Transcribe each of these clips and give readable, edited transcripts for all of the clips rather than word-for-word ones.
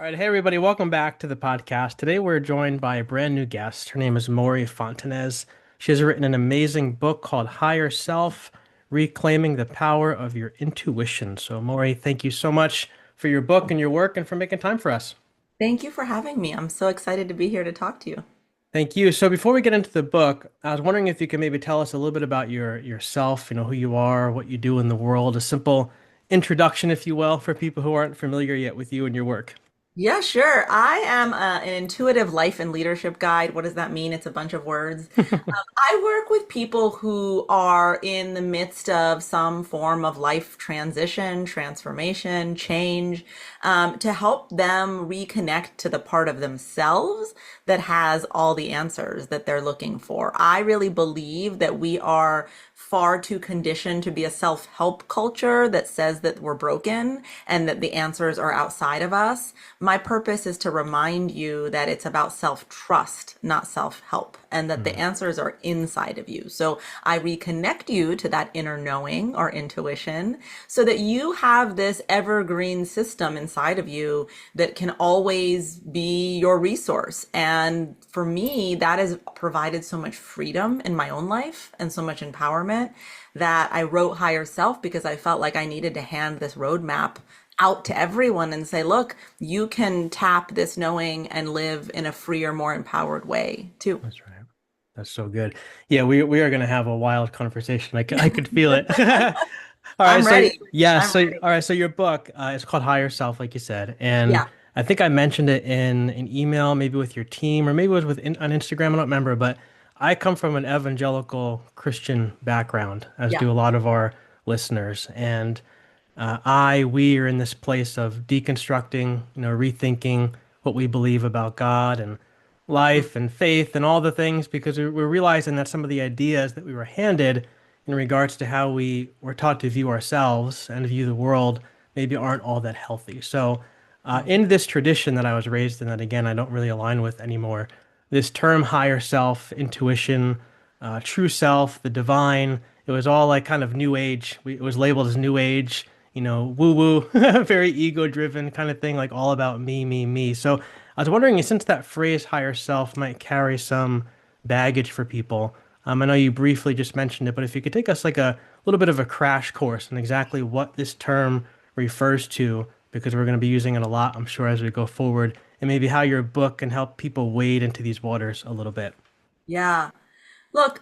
All right, hey everybody, welcome back to the podcast. Today we're joined by a brand new guest. Her name is Mory Fontanez. She has written an amazing book called Higher Self, Reclaiming the Power of Your Intuition. So, Mory, thank you so much for your book and your work and for making time for us. Thank you for having me. I'm so excited to be here to talk to you. Thank you. So, before we get into the book, I was wondering if you could maybe tell us a little bit about yourself, who you are, what you do in the world, a simple introduction, if you will, for people who aren't familiar yet with you and your work. Yeah, sure. I am an intuitive life and leadership guide. What does that mean? It's a bunch of words. I work with people who are in the midst of some form of life transition, transformation, change, to help them reconnect to the part of themselves that has all the answers that they're looking for. I really believe that we are far too conditioned to be a self-help culture that says that we're broken and that the answers are outside of us. My purpose is to remind you that it's about self-trust, not self-help, and that the Mhm. answers are inside of you. So I reconnect you to that inner knowing or intuition so that you have this evergreen system inside of you that can always be your resource. And for me, that has provided so much freedom in my own life and so much empowerment that I wrote Higher Self because I felt like I needed to hand this roadmap out to everyone and say, look, you can tap this knowing and live in a freer, more empowered way too. That's right. That's so good. Yeah, we are going to have a wild conversation. I could feel it. All right, I'm so ready. yeah, I'm so ready. all right, so your book is called Higher Self, like you said, and Yeah. I think I mentioned it in an email, maybe with your team, or maybe it was on Instagram. I don't remember, but I come from an evangelical Christian background, as Yeah. do a lot of our listeners, and we are in this place of deconstructing, rethinking what we believe about God and life and faith and all the things because we're realizing that some of the ideas that we were handed in regards to how we were taught to view ourselves and view the world maybe aren't all that healthy. So, in this tradition that I was raised in, that again, I don't really align with anymore, this term higher self, intuition, true self, the divine, it was all like kind of new age. It was labeled as new age, woo woo, very ego driven kind of thing, like all about me, me, me. So I was wondering, since that phrase higher self might carry some baggage for people, I know you briefly just mentioned it, but if you could take us like a little bit of a crash course on exactly what this term refers to, because we're going to be using it a lot, I'm sure, as we go forward, and maybe how your book can help people wade into these waters a little bit. Yeah. Look,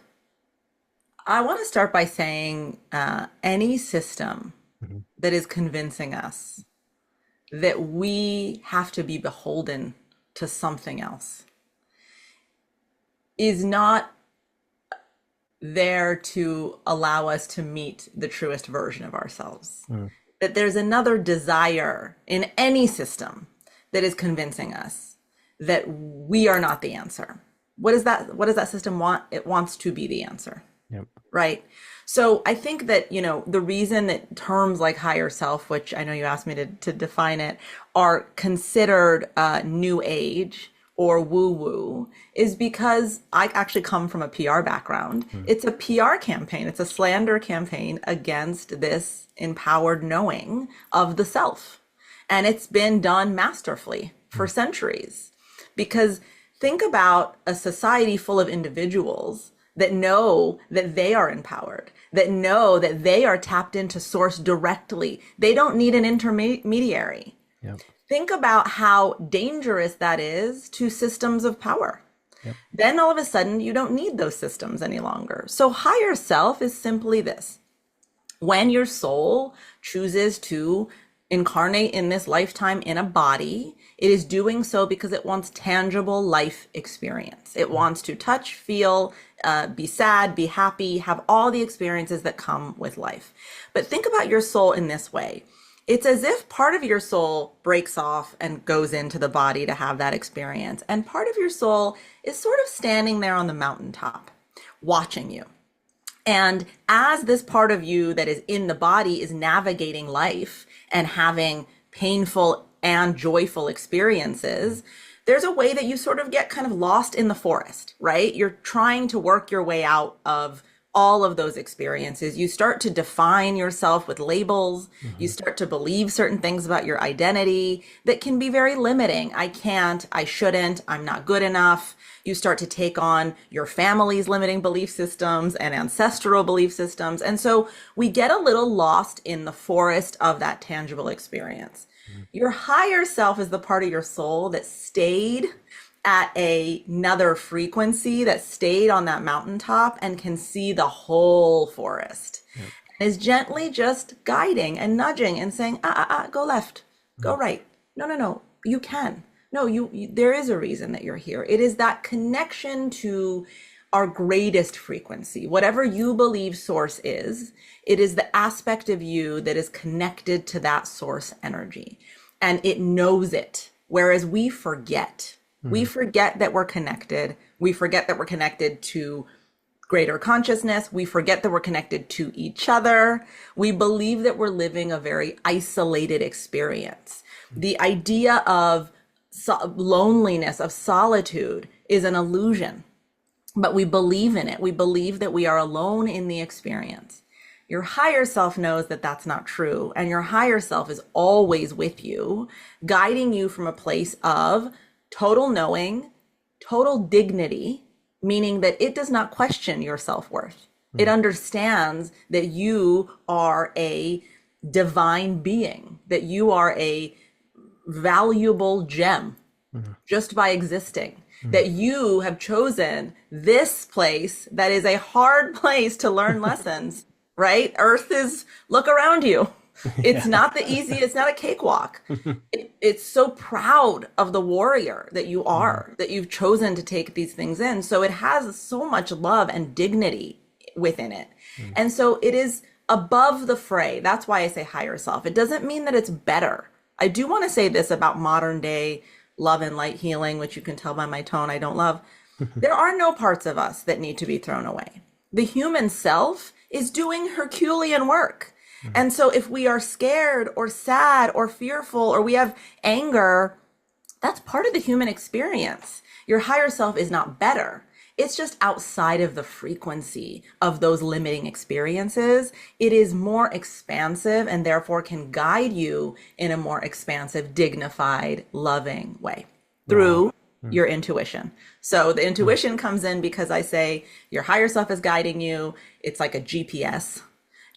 I want to start by saying any system Mhm. that is convincing us that we have to be beholden to something else is not there to allow us to meet the truest version of ourselves. Mm. That there's another desire in any system that is convincing us that we are not the answer. What does that system want? It wants to be the answer, Yep. right? So I think that, the reason that terms like higher self, which I know you asked me to define it, are considered new age or woo woo is because I actually come from a PR background. Mm. It's a PR campaign, it's a slander campaign against this empowered knowing of the self. And it's been done masterfully for Mm. centuries. Because think about a society full of individuals that know that they are empowered, that know that they are tapped into source directly. They don't need an intermediary. Yep. Think about how dangerous that is to systems of power. Yep. Then all of a sudden, you don't need those systems any longer. So, higher self is simply this: when your soul chooses to incarnate in this lifetime in a body, it is doing so because it wants tangible life experience. It wants to touch, feel, be sad, be happy, have all the experiences that come with life. But think about your soul in this way: it's as if part of your soul breaks off and goes into the body to have that experience. And part of your soul is sort of standing there on the mountaintop watching you. And as this part of you that is in the body is navigating life and having painful and joyful experiences, there's a way that you sort of get kind of lost in the forest, right? You're trying to work your way out of all of those experiences. You start to define yourself with labels. You Hmm. start to believe certain things about your identity that can be very limiting. I can't, I shouldn't, I'm not good enough. You start to take on your family's limiting belief systems and ancestral belief systems. And so we get a little lost in the forest of that tangible experience. Your higher self is the part of your soul that stayed at another frequency, that stayed on that mountaintop and can see the whole forest, Yeah. and is gently just guiding and nudging and saying, go left, go Mm. right. No, no, no, you can. No, there is a reason that you're here. It is that connection to our greatest frequency. Whatever you believe source is, it is the aspect of you that is connected to that source energy, and it knows it. Whereas we forget. We Mm. forget that we're connected. We forget that we're connected to greater consciousness. We forget that we're connected to each other. We believe that we're living a very isolated experience. The idea of loneliness, of solitude, is an illusion, but we believe in it. We believe that we are alone in the experience. Your higher self knows that that's not true, and your higher self is always with you, guiding you from a place of total knowing, total dignity, meaning that it does not question your self-worth. It Mm. understands that you are a divine being, that you are a valuable gem Mm. just by existing, Mm. that you have chosen this place that is a hard place to learn lessons, right? Earth is, look around you. It's Yeah. not the easy, it's not a cakewalk. It's so proud of the warrior that you Mm. are, that you've chosen to take these things in. So it has so much love and dignity within it. Mm. And so it is above the fray. That's why I say higher self. It doesn't mean that it's better. I do want to say this about modern day love and light healing, which you can tell by my tone I don't love. There are no parts of us that need to be thrown away. The human self is doing Herculean work. Mm. And so if we are scared or sad or fearful or we have anger, that's part of the human experience. Your higher self is not better. It's just outside of the frequency of those limiting experiences. It is more expansive and therefore can guide you in a more expansive, dignified, loving way Wow. through Mm. your intuition. So the Mm. intuition comes in because I say your higher self is guiding you. It's like a GPS.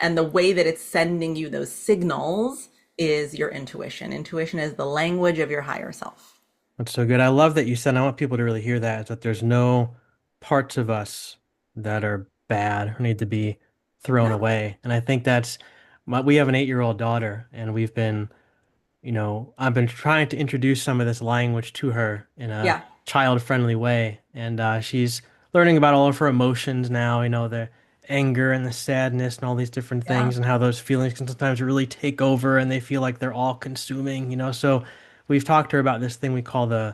And the way that it's sending you those signals is your intuition. Intuition is the language of your higher self. That's so good. I love that you said, I want people to really hear that, is that there's no parts of us that are bad or need to be thrown No. away. And I think we have an 8-year-old daughter, and I've been trying to introduce some of this language to her in a Yeah. child-friendly way, and she's learning about all of her emotions now, the anger and the sadness and all these different Yeah. things, and how those feelings can sometimes really take over and they feel like they're all consuming. So we've talked to her about this thing we call the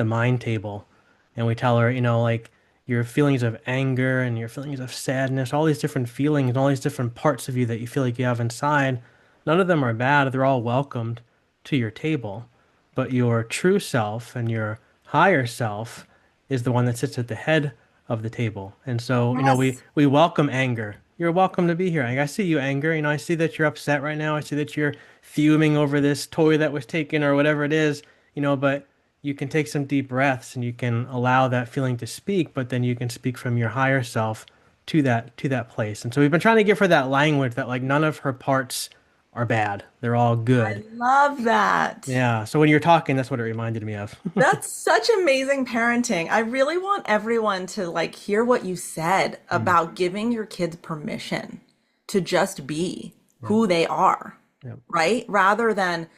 mind table, and we tell her, like your feelings of anger and your feelings of sadness, all these different feelings and all these different parts of you that you feel like you have inside, none of them are bad. They're all welcomed to your table, but your true self and your higher self is the one that sits at the head of the table. And so, we Yes. we welcome anger. You're welcome to be here. Like, I see you, anger. I see that you're upset right now. I see that you're fuming over this toy that was taken or whatever it is, but you can take some deep breaths and you can allow that feeling to speak, but then you can speak from your higher self to that place. And so we've been trying to give her that language that like none of her parts are bad. They're all I good. love that. Yeah. So when you're talking, that's what it reminded me of. That's such amazing parenting. I really want everyone to like hear what you said Mm. about giving your kids permission to just be Yeah. who they are, Yeah. right? Rather than,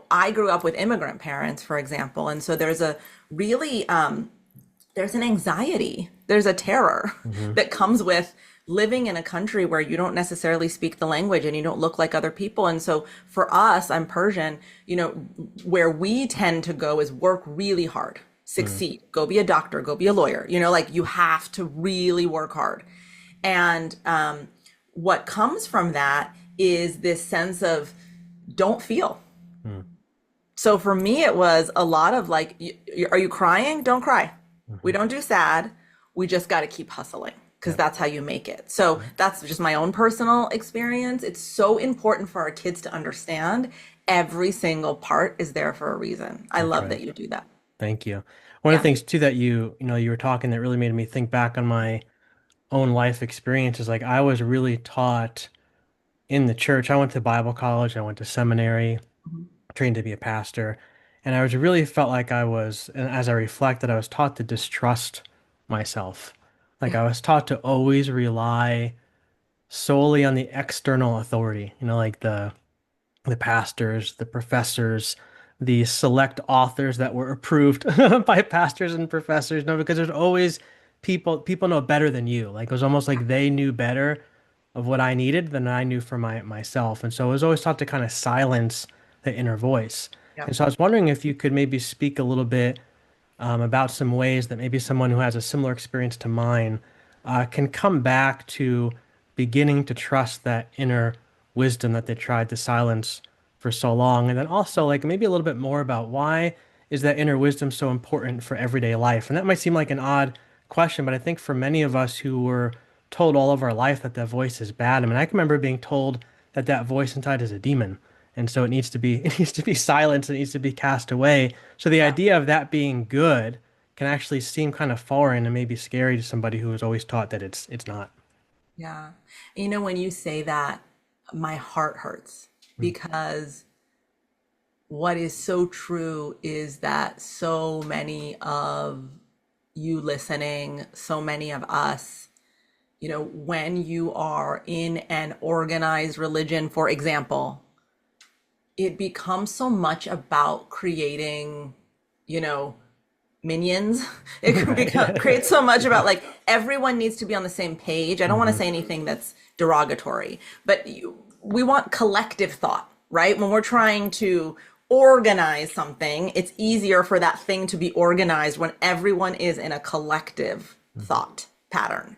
I grew up with immigrant parents, for example, and so there's a really there's an anxiety, there's a terror Hmm. that comes with living in a country where you don't necessarily speak the language and you don't look like other people. And so for us, I'm Persian, where we tend to go is work really hard, Mm. succeed, go be a doctor, go be a lawyer, like you have to really work hard. And what comes from that is this sense of don't feel. Mm. So for me, it was a lot of like, are you crying? Don't cry. We Mhm. don't do sad. We just got to keep hustling. because that's how you make it. So that's just my own personal experience. It's so important for our kids to understand every single part is there for a reason. I That's love right. that you do that. Thank you. One of the Yeah. things too that you were talking that really made me think back on my own life experiences. Like I was really taught in the church. I went to Bible college, I went to seminary, Mhm. trained to be a pastor, and I was really felt like I was, and as I reflected, I was taught to distrust myself. Like Yeah. I was taught to always rely solely on the external authority, like the pastors, the professors, the select authors that were approved by pastors and professors. No, because there's always people know better than you. Like it was almost like they knew better of what I needed than I knew for myself. And so I was always taught to kind of silence the inner voice. Yep. And so I was wondering if you could maybe speak a little bit about some ways that maybe someone who has a similar experience to mine can come back to beginning to trust that inner wisdom that they tried to silence for so long. And then also, like, maybe a little bit more about why is that inner wisdom so important for everyday life? And that might seem like an odd question, but I think for many of us who were told all of our life that that voice is bad, I mean, I can remember being told that that voice inside is a demon. And so it needs to be it needs to be silenced, it needs to be cast away. So the Yeah. idea of that being good can actually seem kind of foreign and maybe scary to somebody who was always taught that it's not. Yeah. You know, when you say that, my heart hurts Mm. because what is so true is that so many of you listening, so many of us, when you are in an organized religion, for example, it becomes so much about creating, you know, minions. It can become Right. create so much about like everyone needs to be on the same page. I don't want to Hmm. say anything that's derogatory, but we want collective thought, right? When we're trying to organize something, it's easier for that thing to be organized when everyone is in a collective thought pattern.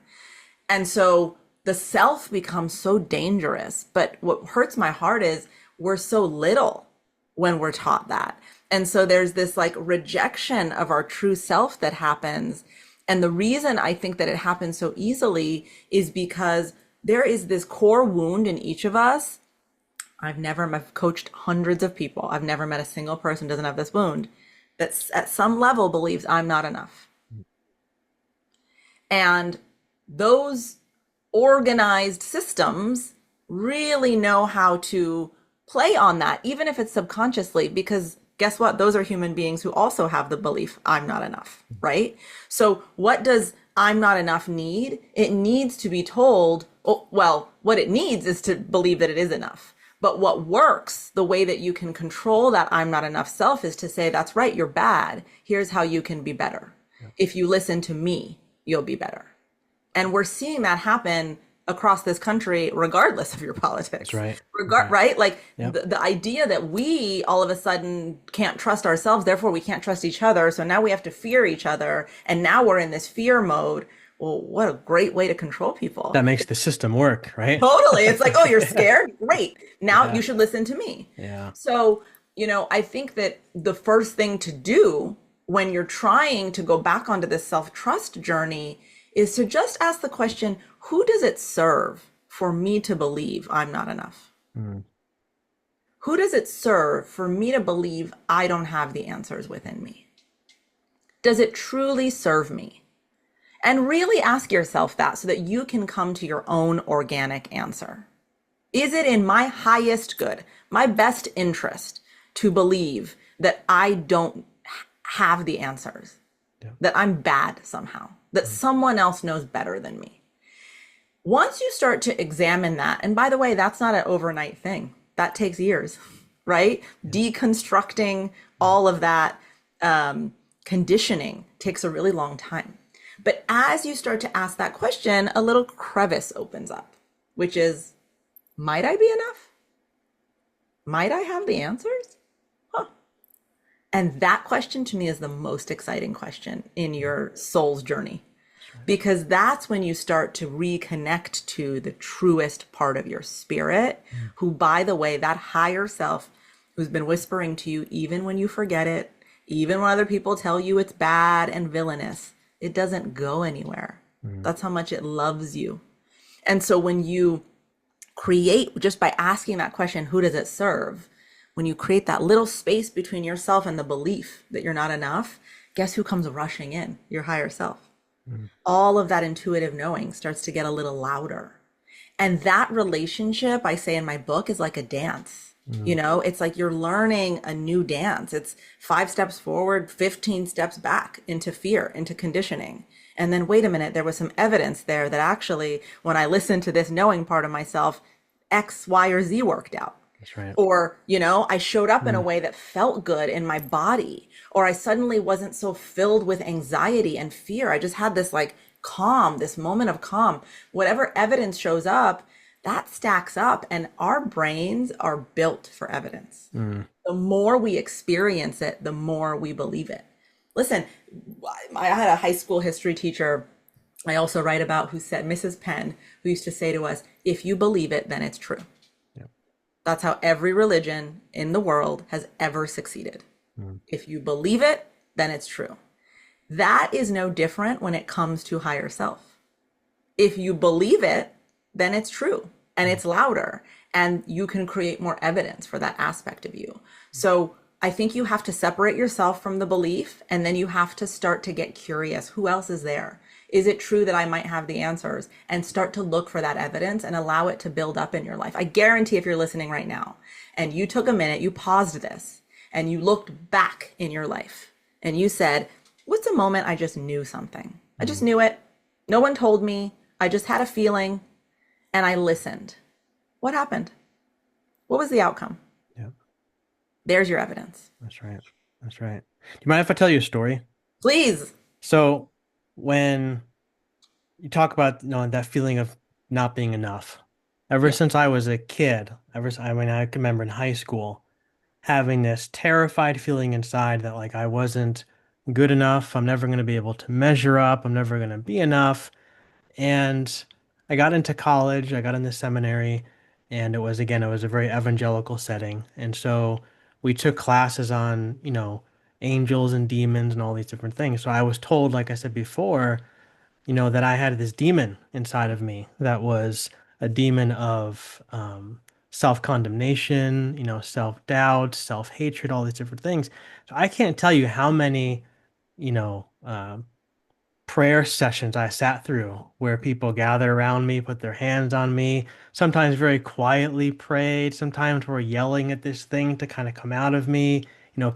And so the self becomes so dangerous. But what hurts my heart is we're so little when we're taught that. And so there's this like rejection of our true self that happens. And the reason I think that it happens so easily is because there is this core wound in each of us. I've coached hundreds of people. I've never met a single person who doesn't have this wound that at some level believes I'm not enough. And those organized systems really know how to play on that, even if it's subconsciously, because guess what? Those are human beings who also have the belief I'm not enough, right? So, what does I'm not enough need? It needs to be told, oh, well, what it needs is to believe that it is enough. But what works, the way that you can control that I'm not enough self is to say, that's right, you're bad. Here's how you can be better. If you listen to me, you'll be better. And we're seeing that happen across this country, regardless of your That's politics. right. That's right. Right? Like Yep. the idea that we all of a sudden can't trust ourselves, therefore we can't trust each other. So now we have to fear each other. And now we're in this fear mode. Well, what a great way to control people. That makes the system work, right? Totally. It's like, oh, you're scared? Great. Now Yeah. you should listen to me. Yeah. So, I think that the first thing to do when you're trying to go back onto this self-trust journey is to just ask the question, who does it serve for me to believe I'm not enough? Mm. Who does it serve for me to believe I don't have the answers within me? Does it truly serve me? And really ask yourself that so that you can come to your own organic answer. Is it in my highest good, my best interest to believe that I don't have the answers, Yeah. that I'm bad somehow, that someone else knows better than me? Once you start to examine that, and by the way, that's not an overnight thing, that takes years, right? Deconstructing all of that conditioning takes a really long time. But as you start to ask that question, a little crevice opens up, which is, might I be enough? Might I have the answers? Huh. And that question to me is the most exciting question in your soul's journey, because that's when you start to reconnect to the truest part of your spirit, who, by the way, that higher self who's been whispering to you, even when you forget it, even when other people tell you it's bad and villainous, it doesn't go anywhere. Mm. That's how much it loves you. And so when you create, just by asking that question, who does it serve? When you create that little space between yourself and the belief that you're not enough, guess who comes rushing in? Your higher self. Mm. All of that intuitive knowing starts to get a little louder. And that relationship, I say in my book, is like a dance. Mm. It's like you're learning a new dance. It's 5 steps forward, 15 steps back into fear, into conditioning. And then, wait a minute, there was some evidence there that actually, when I listened to this knowing part of myself, X, Y, or Z worked out. That's right. Or, I showed up in a Mm. way that felt good in my body. Or I suddenly wasn't so filled with anxiety and fear. I just had this like calm, this moment of calm. Whatever evidence shows up, that stacks up. And our brains are built for evidence. Mm. The more we experience it, the more we believe it. Listen, I had a high school history teacher I also write about who said, Mrs. Penn, who used to say to us, if you believe it, then it's true. Yep. That's how every religion in the world has ever succeeded. Mm. If you believe it, then it's true. That is no different when it comes to higher self. If you believe it, then it's true and it's louder and you can create more evidence for that aspect of you. So I think you have to separate yourself from the belief and then you have to start to get curious. Who else is there? Is it true that I might have the answers? And start to look for that evidence and allow it to build up in your life. I guarantee if you're listening right now and you took a minute, you paused this and you looked back in your life and you said, what's a moment I just knew something? I just Mm. knew it. No one told me. I just had a feeling and I listened. What happened? What was the outcome? Yep. There's your evidence. That's right. That's right. Do you mind if I tell you a story? Please. So when you talk about, that feeling of not being enough, ever Yeah. since I was a kid, I can remember in high school having this terrified feeling inside that like I wasn't good enough. I'm never going to be able to measure up. I'm never going to be enough. And I got into college, I got into seminary, and it was a very evangelical setting. And so we took classes on, angels and demons and all these different things. So I was told, like I said before, that I had this demon inside of me that was a demon of self-condemnation, self-doubt, self-hatred, all these different things. So I can't tell you how many, you know, um prayer sessions I sat through where people gather around me, put their hands on me, sometimes very quietly prayed, sometimes were yelling at this thing to kind of come out of me,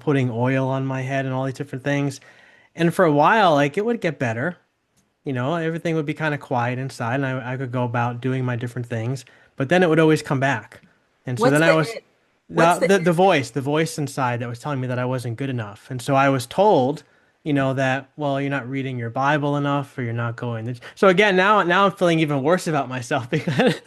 putting oil on my head and all these different things. And for a while, like it would get better, everything would be kind of quiet inside and I could go about doing my different things, but then it would always come back. And so What's then I the was it? What's the it? the voice inside that was telling me that I wasn't good enough. And so I was told, that, well, you're not reading your Bible enough or you're not going. So again, now I'm feeling even worse about myself because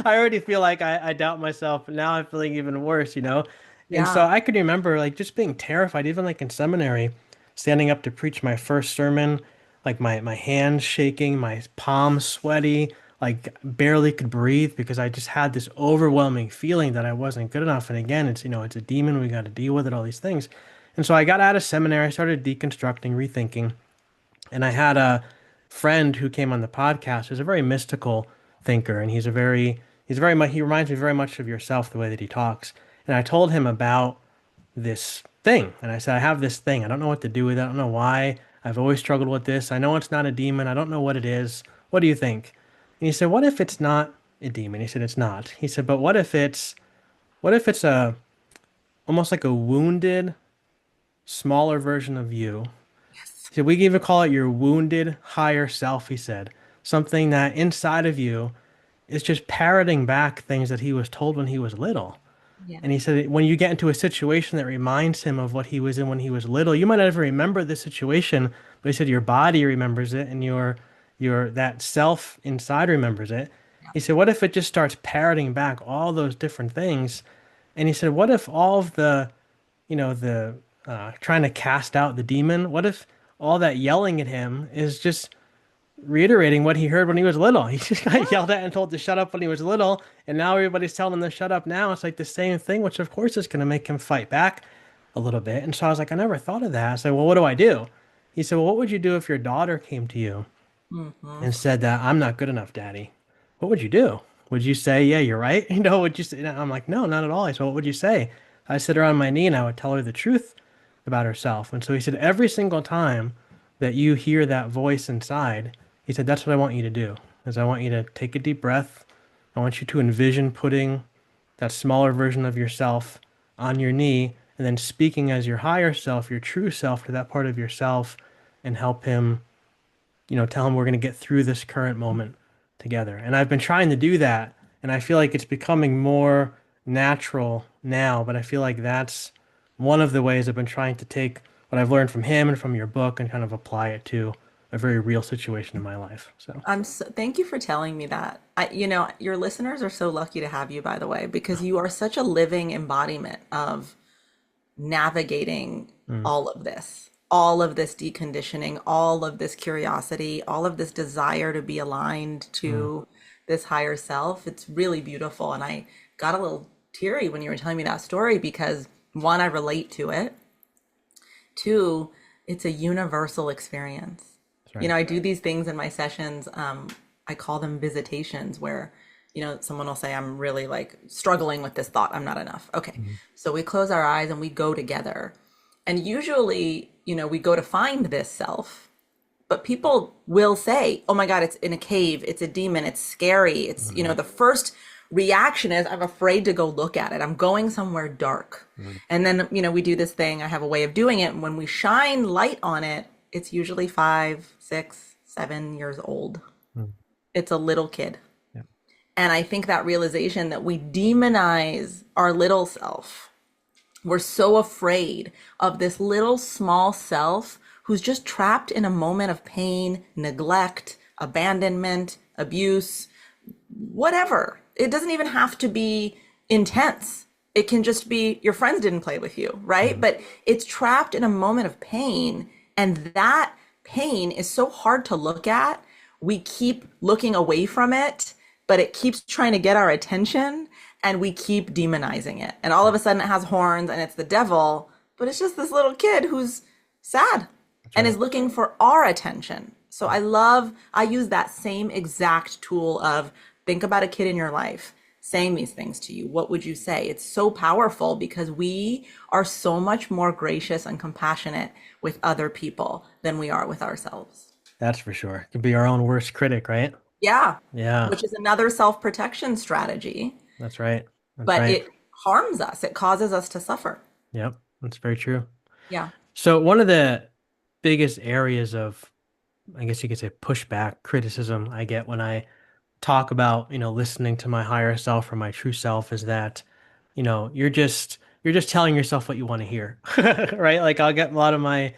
I already feel like I doubt myself, but now I'm feeling even worse, And so Yeah. I could remember like just being terrified, even like in seminary, standing up to preach my first sermon, like my hands shaking, my palms sweaty, like barely could breathe because I just had this overwhelming feeling that I wasn't good enough. And again, it's a demon. We got to deal with it, all these things. And so I got out of seminary, I started deconstructing, rethinking, and I had a friend who came on the podcast who's a very mystical thinker, and he's very much, he reminds me very much of yourself, the way that he talks. And I told him about this thing. And I said, I have this thing. I don't know what to do with it. I don't know why. I've always struggled with this. I know it's not a demon. I don't know what it is. What do you think? And he said, what if it's not a demon? He said, it's not. He said, but what if it's a, almost like a wounded, smaller version of you? Yes. He said, we can even call it your wounded higher self, he said. Something that inside of you is just parroting back things that he was told when he was little. Yeah. And he said when you get into a situation that reminds him of what he was in when he was little, you might not ever remember the situation, but he said your body remembers it and your that self inside remembers it. Yeah. He said, what if it just starts parroting back all those different things? And he said, what if all of the trying to cast out the demon, what if all that yelling at him is just reiterating what he heard when he was little. He just got Yeah. yelled at and told to shut up when he was little, and now everybody's telling him to shut up now. It's like the same thing, which of course is going to make him fight back a little bit. And so I was like, I never thought of that. I said, well, what do I do? He said, well, what would you do if your daughter came to you Hmm. and said that I'm not good enough, Daddy, what would you do? Would you say, yeah, you're right? Would you say, and I'm like, no, not at all. I said, what would you say? I sit her on my knee and I would tell her the truth about herself. And so he said, every single time that you hear that voice inside, he said, that's what I want you to do, is I want you to take a deep breath. I want you to envision putting that smaller version of yourself on your knee and then speaking as your higher self, your true self to that part of yourself and help him, tell him we're going to get through this current moment together. And I've been trying to do that, and I feel like it's becoming more natural now, but I feel like that's one of the ways I've been trying to take what I've learned from him and from your book and kind of apply it to a very real situation in my life. So, Thank you for telling me that. Your listeners are so lucky to have you, by the way, because you are such a living embodiment of navigating mm, all of this deconditioning, all of this curiosity, all of this desire to be aligned mm, to this higher self. It's really beautiful. And I got a little teary when you were telling me that story because one, I relate to it. Two, it's a universal experience. that's right. I do these things in my sessions. I call them visitations where, someone will say, I'm really like struggling with this thought. I'm not enough. Okay. Mm, So we close our eyes and we go together. And usually, we go to find this self, but people will say, oh my God, it's in a cave. It's a demon. It's scary. It's, mm, the first reaction is I'm afraid to go look at it. I'm going somewhere dark. mm, And then, we do this thing. I have a way of doing it. And when we shine light on it, it's usually 5, 6, 7 years old. mm. It's a little kid. Yeah. And I think that realization that we demonize our little self, we're so afraid of this little small self who's just trapped in a moment of pain, neglect, abandonment, abuse, whatever. It doesn't even have to be intense. It can just be your friends didn't play with you, right? Mm. But it's trapped in a moment of pain. And that pain is so hard to look at. We keep looking away from it, but it keeps trying to get our attention and we keep demonizing it. And all of a sudden it has horns and it's the devil, but it's just this little kid who's sad That's and right. is looking for our attention. So I use that same exact tool of think about a kid in your life saying these things to you. What would you say? It's so powerful because we are so much more gracious and compassionate with other people than we are with ourselves. That's for sure. Could be our own worst critic, right? Yeah, Yeah, which is another self-protection strategy, that's right. That's but right. it harms us. It causes us to suffer. Yep, that's very true. Yeah. So one of the biggest areas of, I guess you could say, pushback, criticism I get when I talk about, listening to my higher self or my true self is that, you're just telling yourself what you want to hear. Right? Like I'll get a lot of my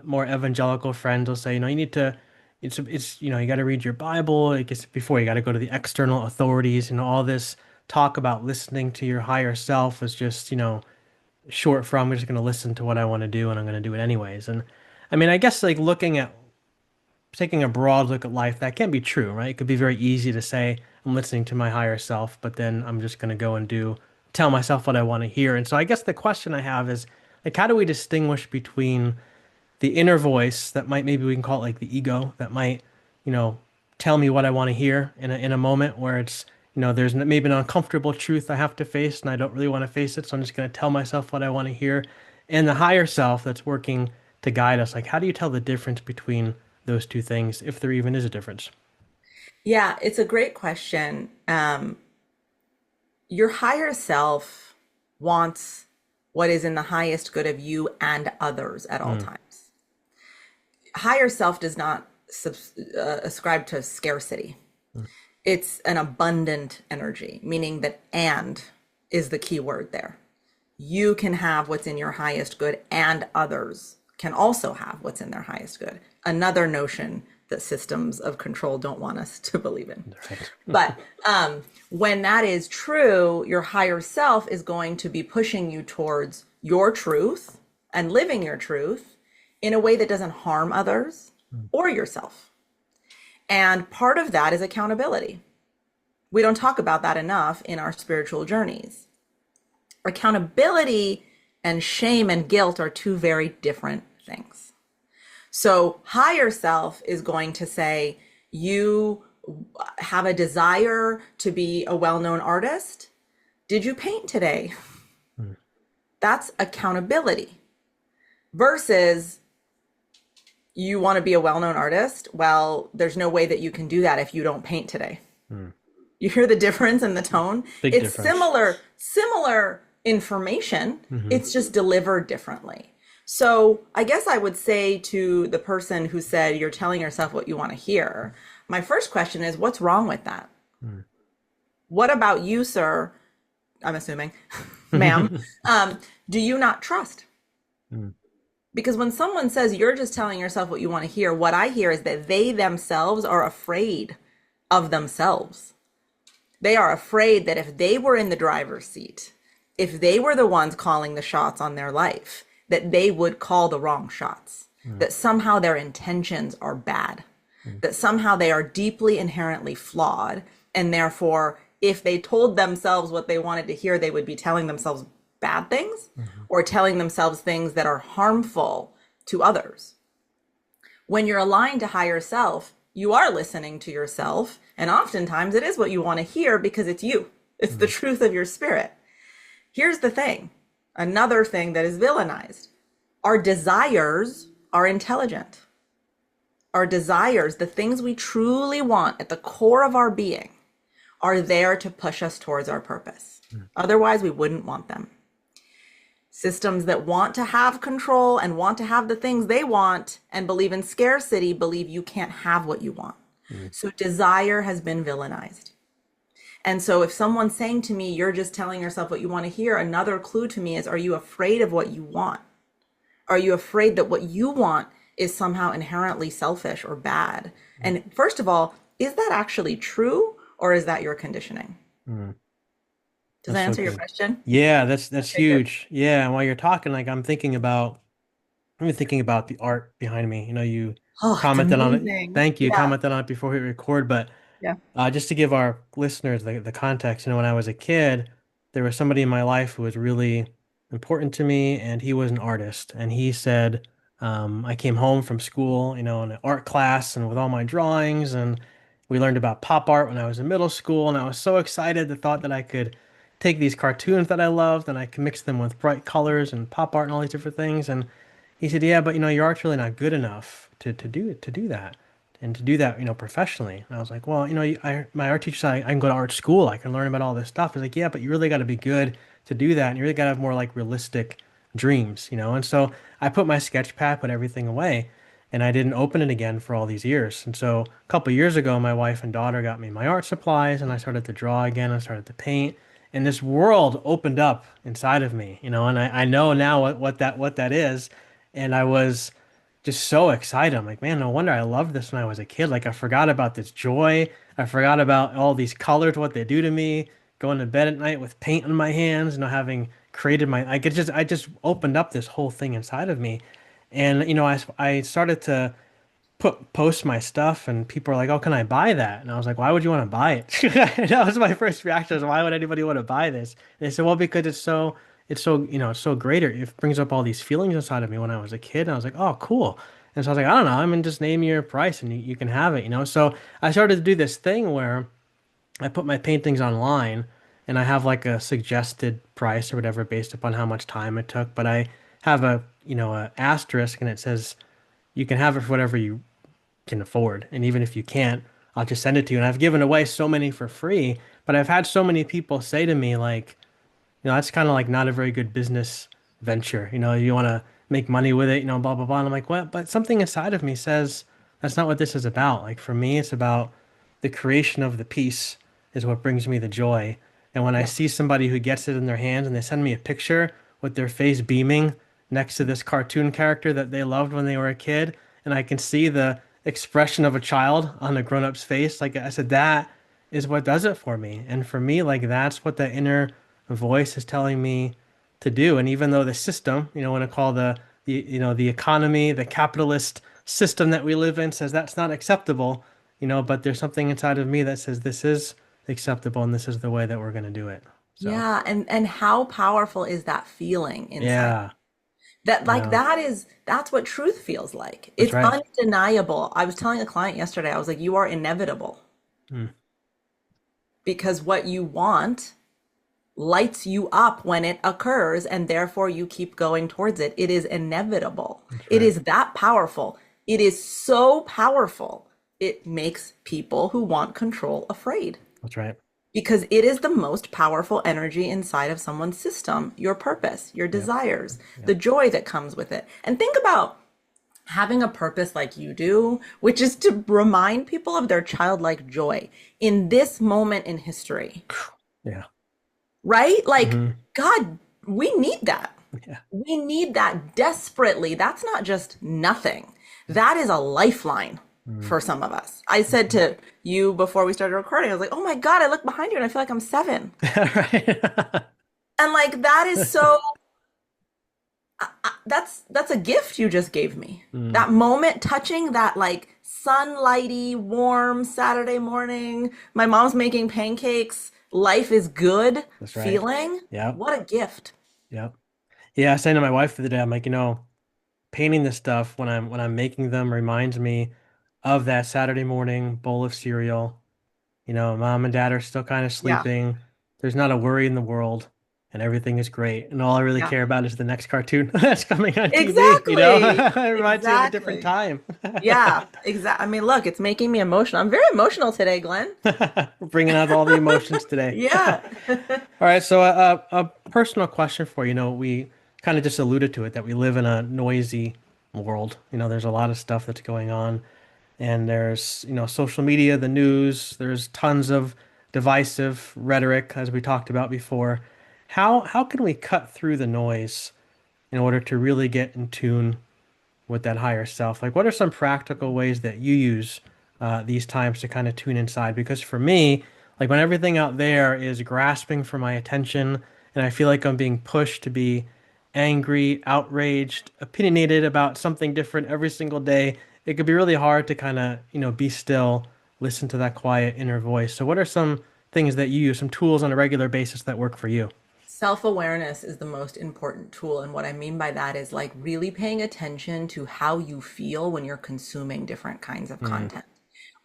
more evangelical friends will say, you need to it's you got to read your Bible. I guess before you got to go to the external authorities, all this talk about listening to your higher self is just, short for I'm just going to listen to what I want to do and I'm going to do it anyways. And I mean, I guess like looking at taking a broad look at life, that can be true, right? It could be very easy to say, I'm listening to my higher self, but then I'm just going to go and tell myself what I want to hear. And so I guess the question I have is, like, how do we distinguish between the inner voice that might, maybe we can call it like the ego, that might, you know, tell me what I want to hear in a moment where it's, there's maybe an uncomfortable truth I have to face and I don't really want to face it. So I'm just going to tell myself what I want to hear. And the higher self that's working to guide us. Like, how do you tell the difference between those two things, if there even is a difference? Yeah, it's a great question. Your higher self wants what is in the highest good of you and others at all Mm, times. Higher self does not ascribe to scarcity. mm, It's an abundant energy, meaning that and is the key word there. You can have what's in your highest good, and others can also have what's in their highest good. Another notion that systems of control don't want us to believe in. right. But when that is true, your higher self is going to be pushing you towards your truth and living your truth in a way that doesn't harm others Mm, or yourself. And part of that is accountability. We don't talk about that enough in our spiritual journeys. Accountability and shame and guilt are two very different things. So higher self is going to say, you have a desire to be a well-known artist. Did you paint today? Mm, That's accountability versus you want to be a well-known artist. Well, there's no way that you can do that if you don't paint today. mm. You hear the difference in the tone? Big It's difference. similar information. Hmm. It's just delivered differently. So I guess I would say to the person who said you're telling yourself what you want to hear, my first question is, what's wrong with that? Mm. What about you, sir? I'm assuming, ma'am. Do you not trust? Mm. Because when someone says you're just telling yourself what you want to hear, what I hear is that they themselves are afraid of themselves. They are afraid that if they were in the driver's seat, if they were the ones calling the shots on their life, that they would call the wrong shots, Mm. that somehow their intentions are bad, Mm. that somehow they are deeply inherently flawed. And therefore, if they told themselves what they wanted to hear, they would be telling themselves bad things Mhm. or telling themselves things that are harmful to others. When you're aligned to higher self, you are listening to yourself. And oftentimes it is what you want to hear because it's you, it's the Mm. truth of your spirit. Here's the thing, another thing that is villainized: our desires are intelligent. Our desires, the things we truly want at the core of our being, are there to push us towards our purpose. Mm. Otherwise, we wouldn't want them. Systems that want to have control and want to have the things they want and believe in scarcity believe you can't have what you want. Mm. So desire has been villainized. And so if someone's saying to me, you're just telling yourself what you want to hear, another clue to me is, are you afraid of what you want? Are you afraid that what you want is somehow inherently selfish or bad? Mm. And first of all, is that actually true or is that your conditioning? Mm. Does That's that so answer your good. question? Yeah, that's Okay, good. huge. Yeah, and while you're talking, like I'm even thinking about the art behind me. You Oh, it's commented on it. amazing. Thank you. Yeah. Commented on it before we record, but Yeah. just to give our listeners the context, when I was a kid, there was somebody in my life who was really important to me, and he was an artist. And he said, I came home from school, in an art class and with all my drawings, and we learned about pop art when I was in middle school, and I was so excited the thought that I could take these cartoons that I loved and I could mix them with bright colors and pop art and all these different things. And he said, "Yeah, but your art's really not good enough to do that, and to do that, professionally." And I was like, "Well, my art teacher said I can go to art school. I can learn about all this stuff." He's like, "Yeah, but you really got to be good to do that, and you really got to have more like realistic dreams." And so I put my sketch pad, put everything away, and I didn't open it again for all these years. And so a couple years ago, my wife and daughter got me my art supplies, and I started to draw again. I started to paint, and this world opened up inside of me. And I know now what that is. And I was just so excited. I'm like, man, no wonder I loved this when I was a kid. Like I forgot about this joy. I forgot about all these colors, what they do to me, going to bed at night with paint on my hands, having created I just opened up this whole thing inside of me. And I started to post my stuff, and people are like, "Oh, can I buy that?" And I was like, "Why would you want to buy it?" That was my first reaction, was, why would anybody want to buy this? And they said, "Well, because it's so great. It brings up all these feelings inside of me when I was a kid." And I was like, "Oh, cool." And so I was like, "I don't know. I mean, just name your price and you can have it." So I started to do this thing where I put my paintings online, and I have like a suggested price or whatever based upon how much time it took. But I have a asterisk, and it says you can have it for whatever you can afford. And even if you can't, I'll just send it to you. And I've given away so many for free, but I've had so many people say to me, like, that's kind of like not a very good business venture. You want to make money with it, blah, blah, blah. And I'm like, what? But something inside of me says that's not what this is about. Like for me, it's about the creation of the piece is what brings me the joy. And when I Yeah. see somebody who gets it in their hands and they send me a picture with their face beaming next to this cartoon character that they loved when they were a kid, and I can see the expression of a child on a grown-up's face, like I said, that is what does it for me. And for me, like that's what the inner voice is telling me to do. And even though the system, want to call the economy, the capitalist system that we live in says that's not acceptable, but there's something inside of me that says this is acceptable and this is the way that we're going to do it. So, Yeah. And how powerful is that feeling inside? yeah. That like Yeah, that's what truth feels like. that's It's right. undeniable. I was telling a client yesterday, I was like, you are inevitable Mm, because what you want lights you up when it occurs, and therefore you keep going towards it. It is inevitable. that's It right. is that powerful. It is so powerful. It makes people who want control afraid That's right. because it is the most powerful energy inside of someone's system. Your purpose, your Yep. desires, the Yep. joy that comes with it. And think about having a purpose like you do, which is to remind people of their childlike joy in this moment in history, Yeah. right? Like, Hmm. God, we need that. Yeah. We need that desperately. That's not just nothing. That is a lifeline Mm. for some of us. I said to you before we started recording, I was like, oh my God, I look behind you and I feel like I'm 7. Right. And like that is so that's a gift you just gave me. Mm, That moment touching that like sunlighty, warm Saturday morning, my mom's making pancakes, life is good that's right. feeling. Yep. What a gift. Yep. Yeah, I was saying to my wife the other day, I'm like, painting this stuff when I'm making them reminds me of that Saturday morning bowl of cereal. Mom and dad are still kind of Yeah. sleeping. There's not a worry in the world, and everything is great. And all I really Yeah. care about is the next cartoon that's coming on TV, Exactly. It reminds me of a different Exactly. time. Yeah, exactly. I mean, look, it's making me emotional. I'm very emotional today, Glenn. We're bringing out all the emotions today. Yeah. All right, so a personal question for you. We kind of just alluded to it that we live in a noisy world. There's a lot of stuff that's going on, and there's, social media, the news, there's tons of divisive rhetoric, as we talked about before. How can we cut through the noise in order to really get in tune with that higher self? Like, what are some practical ways that you use these times to kind of tune inside? Because for me, like when everything out there is grasping for my attention, and I feel like I'm being pushed to be angry, outraged, opinionated about something different every single day, it could be really hard to kind of, be still, listen to that quiet inner voice. So, what are some things that you use, some tools on a regular basis that work for you? Self-awareness is the most important tool. And what I mean by that is like really paying attention to how you feel when you're consuming different kinds of Mm. content.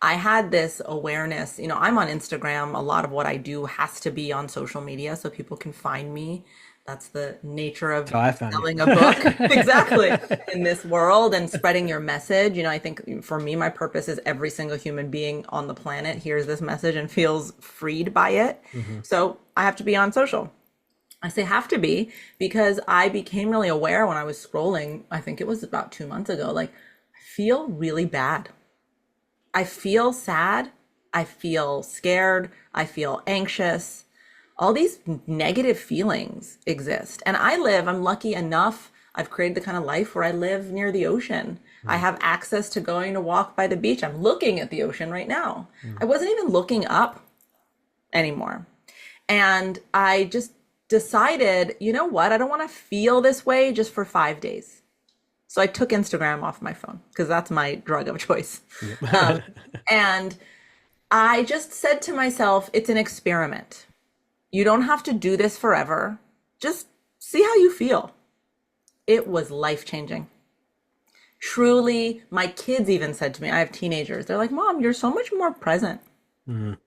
I had this awareness, I'm on Instagram. A lot of what I do has to be on social media so people can find me. That's the nature of So I found you. selling a book. Exactly. In this world and spreading your message. I think for me, my purpose is every single human being on the planet hears this message and feels freed by it. Hmm. So I have to be on social. I say have to be because I became really aware when I was scrolling, I think it was about 2 months ago, like I feel really bad. I feel sad. I feel scared. I feel anxious. All these negative feelings exist. And I'm lucky enough, I've created the kind of life where I live near the ocean. I Mm. have access to going to walk by the beach. I'm looking at the ocean right now. Mm. I wasn't even looking up anymore. And I just decided, you know what? I don't want to feel this way just for 5 days. So I took Instagram off my phone because that's my drug of choice. Um, Yep. and I just said to myself, it's an experiment. You don't have to do this forever. Just see how you feel. It was life changing. Truly, my kids even said to me, I have teenagers, they're like, Mom, you're so much more present. Mm.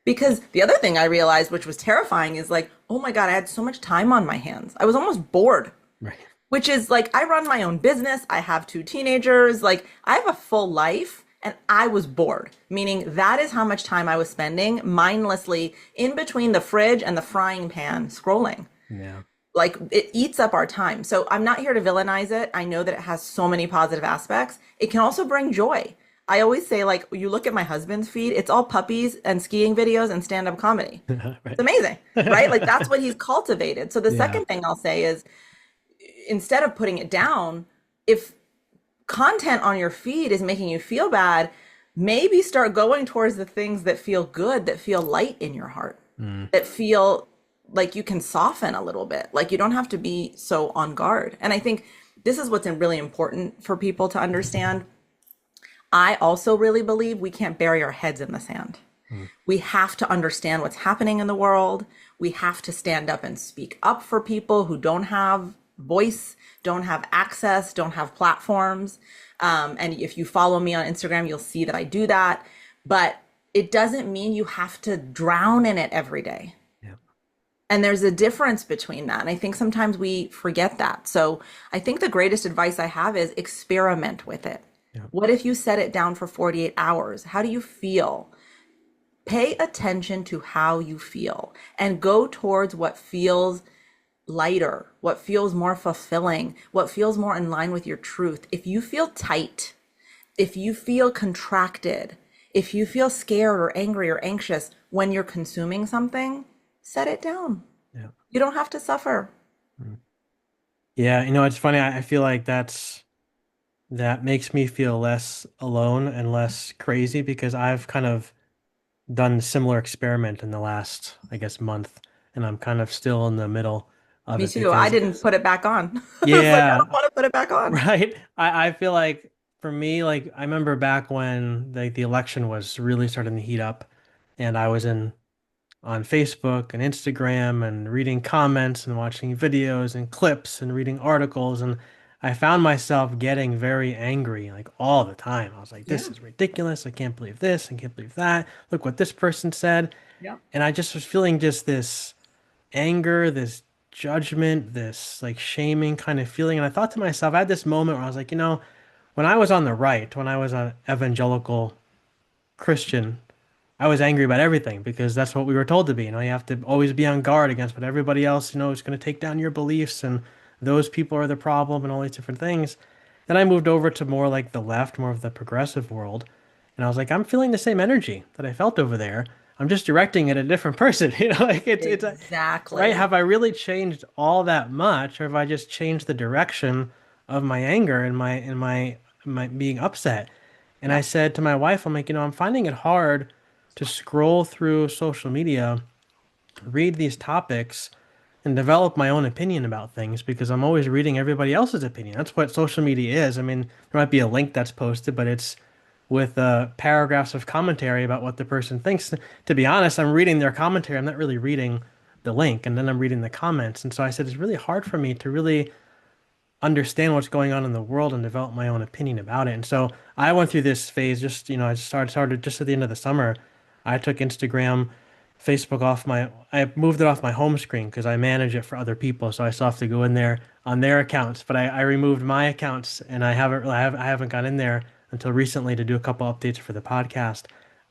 Because the other thing I realized, which was terrifying, is like, oh my God, I had so much time on my hands. I was almost bored, Right. which is like, I run my own business. I have 2 teenagers. Like, I have a full life and I was bored, meaning that is how much time I was spending mindlessly in between the fridge and the frying pan scrolling. Yeah. Like, it eats up our time. So I'm not here to villainize it. I know that it has so many positive aspects. It can also bring joy. I always say, like, you look at my husband's feed, it's all puppies and skiing videos and stand-up comedy. It's Right. amazing, right? Like, that's what he's cultivated. So the Yeah. second thing I'll say is instead of putting it down, if content on your feed is making you feel bad, maybe start going towards the things that feel good, that feel light in your heart, Mm. that feel like you can soften a little bit. Like you don't have to be so on guard. And I think this is what's really important for people to understand. I also really believe we can't bury our heads in the sand. Mm. We have to understand what's happening in the world. We have to stand up and speak up for people who don't have voice, don't have access, don't have platforms. And if you follow me on Instagram, you'll see that I do that. But it doesn't mean you have to drown in it every day. Yeah. And there's a difference between that. And I think sometimes we forget that. So I think the greatest advice I have is experiment with it. Yeah. What if you set it down for 48 hours? How do you feel? Pay attention to how you feel and go towards what feels lighter, what feels more fulfilling, what feels more in line with your truth. If you feel tight, if you feel contracted, if you feel scared or angry or anxious when you're consuming something, set it down. Yeah. You don't have to suffer. Mm. Yeah, it's funny. I feel like that makes me feel less alone and less crazy because I've kind of done a similar experiment in the last, I guess, month, and I'm kind of still in the middle of Me it too. I because, didn't put it back on. I was like, I yeah, don't want to put it back on. right. I feel like for me, like I remember back when the election was really starting to heat up, and I was in on Facebook and Instagram and reading comments and watching videos and clips and reading articles. And I found myself getting very angry like all the time. I was like, this Yeah. is ridiculous. I can't believe this. I can't believe that. Look what this person said. Yeah. And I just was feeling just this anger, this judgment, this like shaming kind of feeling. And I thought to myself, I had this moment where I was like, when I was on the right, when I was an evangelical Christian, I was angry about everything because that's what we were told to be. You have to always be on guard against what everybody else, is going to take down your beliefs and those people are the problem and all these different things. Then I moved over to more like the left, more of the progressive world. And I was like, I'm feeling the same energy that I felt over there. I'm just directing it at a different person. Like right. Exactly. Have I really changed all that much, or have I just changed the direction of my anger and my being upset? And I Yeah. said to my wife, I'm like, I'm finding it hard to scroll through social media, read these topics, and develop my own opinion about things because I'm always reading everybody else's opinion. That's what social media is. I mean, there might be a link that's posted, but it's with paragraphs of commentary about what the person thinks. To be honest, I'm reading their commentary. I'm not really reading the link, and then I'm reading the comments. And so I said, it's really hard for me to really understand what's going on in the world and develop my own opinion about it. And so I went through this phase just, I started just at the end of the summer. I took Instagram, Facebook I moved it off my home screen because I manage it for other people. So I still have to go in there on their accounts, but I removed my accounts and I haven't got in there until recently to do a couple updates for the podcast.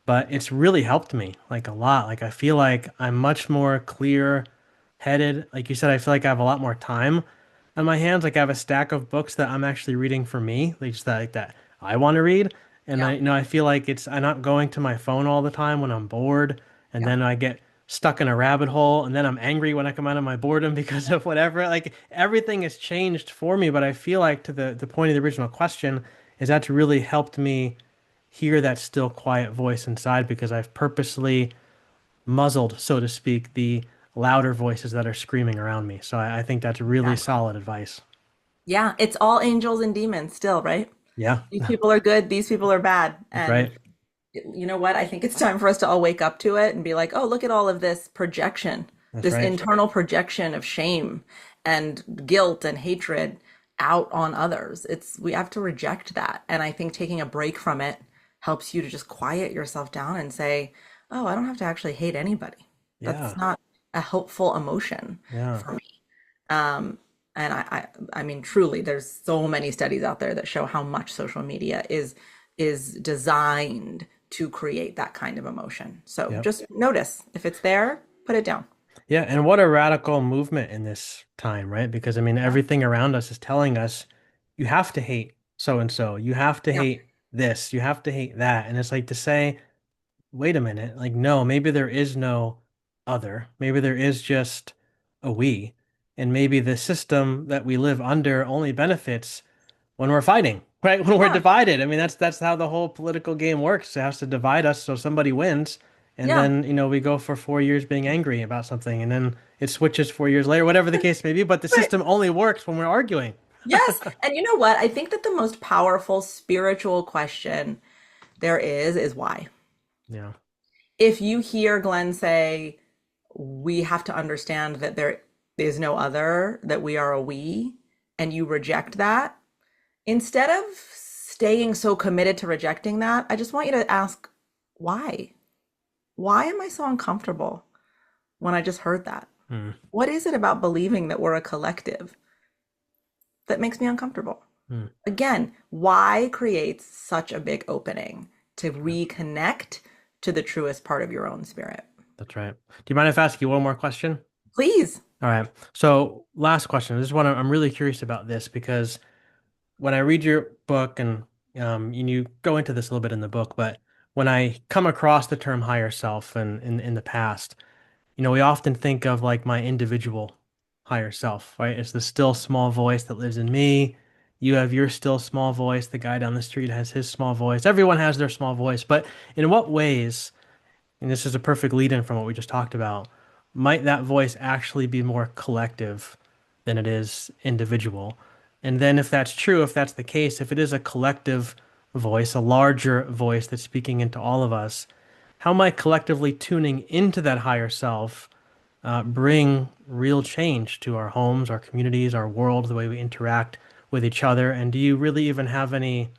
But it's really helped me like a lot. Like I feel like I'm much more clear headed. Like you said, I feel like I have a lot more time on my hands. Like I have a stack of books that I'm actually reading for me, like that I want to read. And Yeah. I feel like I'm not going to my phone all the time when I'm bored, and Yeah. then I get stuck in a rabbit hole, and then I'm angry when I come out of my boredom because of whatever. Like everything has changed for me, but I feel like to the point of the original question is that's really helped me hear that still quiet voice inside because I've purposely muzzled, so to speak, the louder voices that are screaming around me. So I think that's really Exactly. solid advice. Yeah. It's all angels and demons still, right? Yeah, These people are good, these people are bad. that's And right. you know what? I think it's time for us to all wake up to it and be like, oh, look at all of this projection, That's this right. internal projection of shame and guilt and hatred out on others. We have to reject that. And I think taking a break from it helps you to just quiet yourself down and say, oh, I don't have to actually hate anybody. That's Yeah, not a helpful emotion yeah, for me. Um, and I mean, truly, there's so many studies out there that show how much social media is designed to create that kind of emotion. So yep. just notice if it's there, put it down. Yeah, and what a radical movement in this time, right? Because I mean, Yeah. everything around us is telling us you have to hate so and so, you have to Yeah. hate this, you have to hate that. And it's like to say, wait a minute, like, no, maybe there is no other. Maybe there is just a we. And maybe the system that we live under only benefits when we're fighting, right? When we're Yeah. divided. I mean, that's how the whole political game works. It has to divide us so somebody wins. And Yeah. then, we go for 4 years being angry about something, and then it switches 4 years later, whatever the case may be. But the Right. system only works when we're arguing. Yes. And you know what? I think that the most powerful spiritual question there is why. Yeah. If you hear Glenn say, we have to understand that there is no other, that we are a we, and you reject that, instead of staying so committed to rejecting that, I just want you to ask, why? Why am I so uncomfortable when I just heard that? Mm, What is it about believing that we're a collective that makes me uncomfortable? mm. Again, why creates such a big opening to Yeah, reconnect to the truest part of your own spirit? that's right. Do you mind if I ask you one more question? Please. All right. So, last question. This is one I'm really curious about this because when I read your book and you go into this a little bit in the book, but when I come across the term higher self and in the past, we often think of like my individual higher self, right? It's the still small voice that lives in me. You have your still small voice. The guy down the street has his small voice. Everyone has their small voice. But in what ways, and this is a perfect lead-in from what we just talked about, might that voice actually be more collective than it is individual? And then if that's true, if that's the case, if it is a collective voice, a larger voice that's speaking into all of us, how might collectively tuning into that higher self bring real change to our homes, our communities, our world, the way we interact with each other? And do you really even have any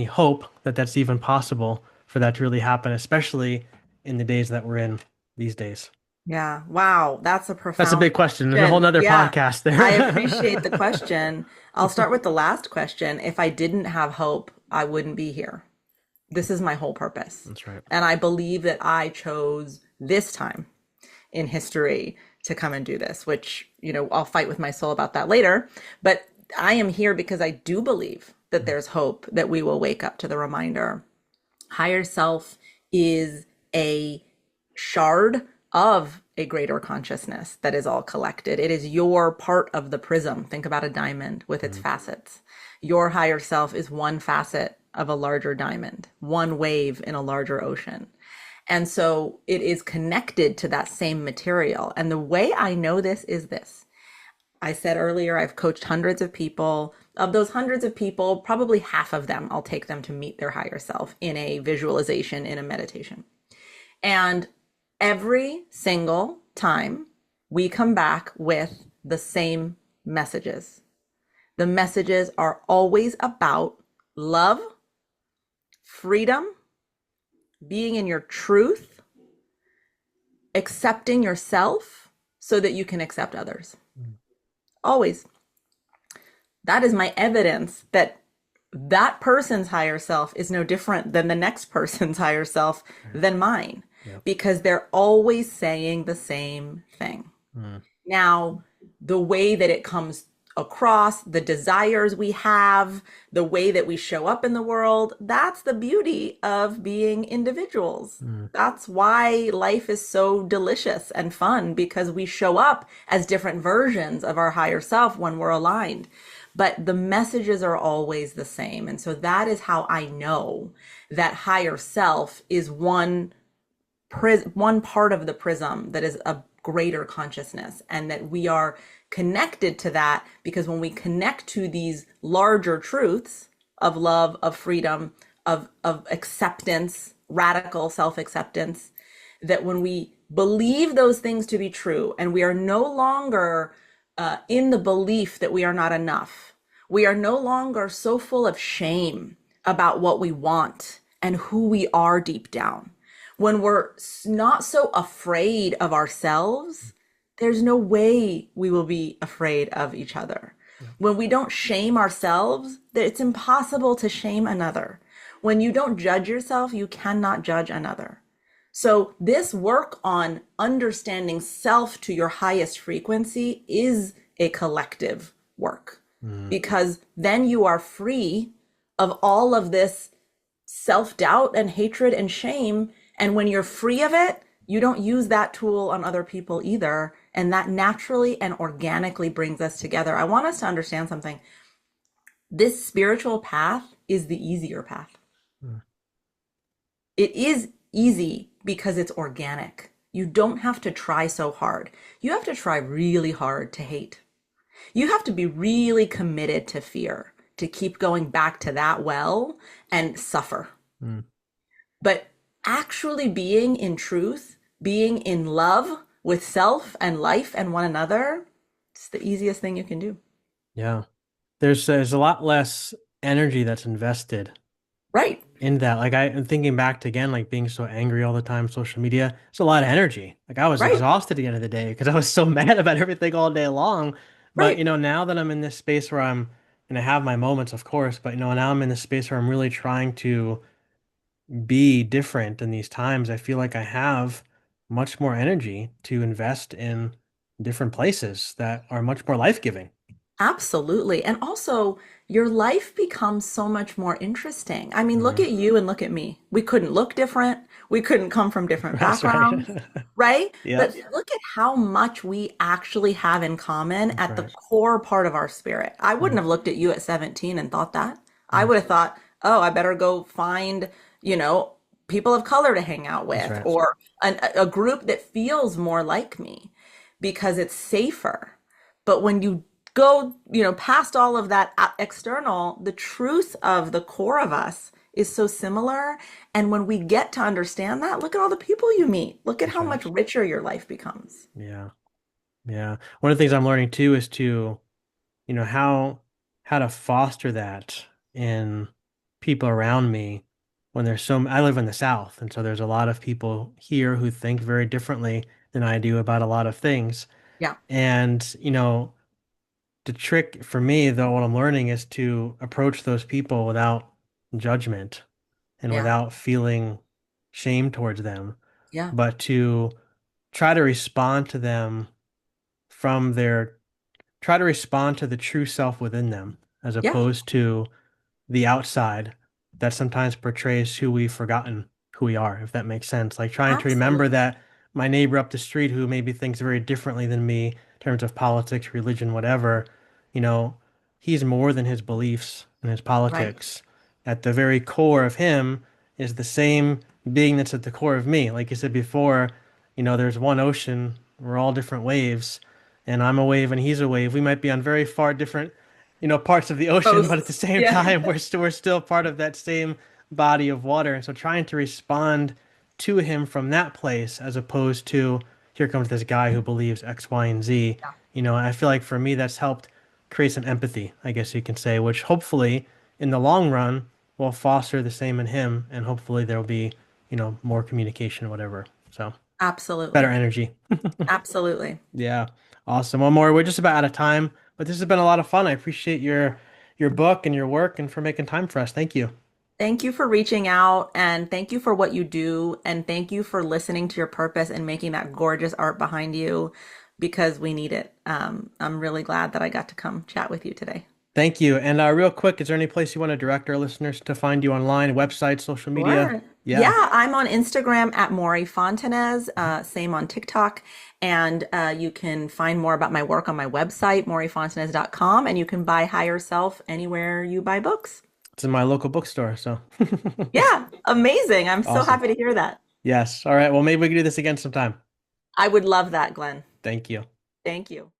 hope that that's even possible for that to really happen, especially in the days that we're in these days? Yeah. Wow. That's a That's a profound big question. There's a whole question. nother Yeah. podcast I appreciate the there. question. I'll start with the last question. If I didn't have hope, I wouldn't be here. This is my whole purpose. That's right. And I believe that I chose this time in history to come and do this, which, I'll fight with my soul about that later. But I am here because I do believe that there's hope that we will wake up to the reminder. Higher self is a shard of a greater consciousness that is all collected. It is your part of the prism. Think about a diamond with its Mm, facets. Your higher self is one facet of a larger diamond, one wave in a larger ocean. And so it is connected to that same material. And the way I know this is this. I said earlier, I've coached hundreds of people. Of those hundreds of people, probably half of them, I'll take them to meet their higher self in a visualization, in a meditation. And every single time we come back with the same messages. The messages are always about love, freedom, being in your truth, accepting yourself so that you can accept others. mm, Always. That is my evidence that that person's higher self is no different than the next person's higher self right. than mine, Yep. because they're always saying the same thing. Mm, Now, the way that it comes across, the desires we have, the way that we show up in the world, that's the beauty of being individuals. mm, That's why life is so delicious and fun, because we show up as different versions of our higher self when we're aligned. But the messages are always the same. And so that is how I know that higher self is one part of the prism that is a greater consciousness, and that we are connected to that, because when we connect to these larger truths of love, of freedom, of acceptance, radical self-acceptance, that when we believe those things to be true, and we are no longer in the belief that we are not enough, we are no longer so full of shame about what we want and who we are deep down, when we're not so afraid of ourselves, there's no way we will be afraid of each other. yep. When we don't shame ourselves, it's impossible to shame another. When you don't judge yourself, you cannot judge another. So this work on understanding self to your highest frequency is a collective work, Mm, because then you are free of all of this self-doubt and hatred and shame. And when you're free of it, you don't use that tool on other people either. And that naturally and organically brings us together. I want us to understand something. This spiritual path is the easier path. mm, It is easy because it's organic. You don't have to try so hard. You have to try really hard to hate. You have to be really committed to fear, to keep going back to that well and suffer. mm. But actually being in truth, being in love with self and life and one another, it's the easiest thing you can do. Yeah. there's a lot less energy that's invested Right, in that. Like I'm thinking back to again, like being so angry all the time, social media, it's a lot of energy. Like I was right, exhausted at the end of the day because I was so mad about everything all day long. But right. now that I'm in this space where I'm, and I have my moments, of course, but now I'm in this space where I'm really trying to be different in these times. I feel like I have much more energy to invest in different places that are much more life-giving. Absolutely. And also, your life becomes so much more interesting. I mean, look Hmm. at you and look at me. We couldn't look different. We couldn't come from different That's right. backgrounds, right? But Yep, look at how much we actually have in common that's at the right. core part of our spirit. I wouldn't Yep. have looked at you at 17 and thought that. I Mm, would have thought, oh, I better go find, you know, people of color to hang out that's with right. or a group that feels more like me because it's safer. But when you go, past all of that external, the truth of the core of us is so similar. And when we get to understand that, look at all the people you meet. Look at That's how right. much richer your life becomes. Yeah. Yeah. One of the things I'm learning too is to, you know, how to foster that in people around me when there's I live in the South, and so there's a lot of people here who think very differently than I do about a lot of things. Yeah, And, the trick for me, though, what I'm learning is to approach those people without judgment and yeah, without feeling shame towards them, yeah, but to try to respond to them from their try to respond to the true self within them as yeah, opposed to the outside that sometimes portrays who we've forgotten who we are, if that makes sense. Like trying to remember absolutely. that my neighbor up the street who maybe thinks very differently than me in terms of politics, religion, whatever, you know, he's more than his beliefs and his Right. politics. At the very core of him is the same being that's at the core of me. Like you said before, there's one ocean, we're all different waves, and I'm a wave and he's a wave. We might be on very far different parts of the ocean, but at the Posts. same Yeah. time, we're still part of that same body of water. And so trying to respond to him from that place as opposed to here comes this guy who believes X, Y, and Z. Yeah. I feel like for me that's helped create some empathy, I guess you can say, which hopefully in the long run will foster the same in him, and hopefully there'll be, more communication, whatever. So better Absolutely. energy. Absolutely. Yeah. Awesome. One more. We're just about out of time, but this has been a lot of fun. I appreciate your book and your work and for making time for us. Thank you. Thank you for reaching out and thank you for what you do. And thank you for listening to your purpose and making that gorgeous art behind you because we need it. I'm really glad that I got to come chat with you today. Thank you. And real quick, is there any place you want to direct our listeners to find you online, website, social media? Sure. Yeah. Yeah, I'm on Instagram at Mory Fontanez, same on TikTok. And you can find more about my work on my website, moryfontanez.com, and you can buy Higher Self anywhere you buy books. It's in my local bookstore. So Yeah, amazing. I'm so awesome. happy to hear that. Yes. All right. Well, maybe we can do this again sometime. I would love that, Glenn. Thank you. Thank you.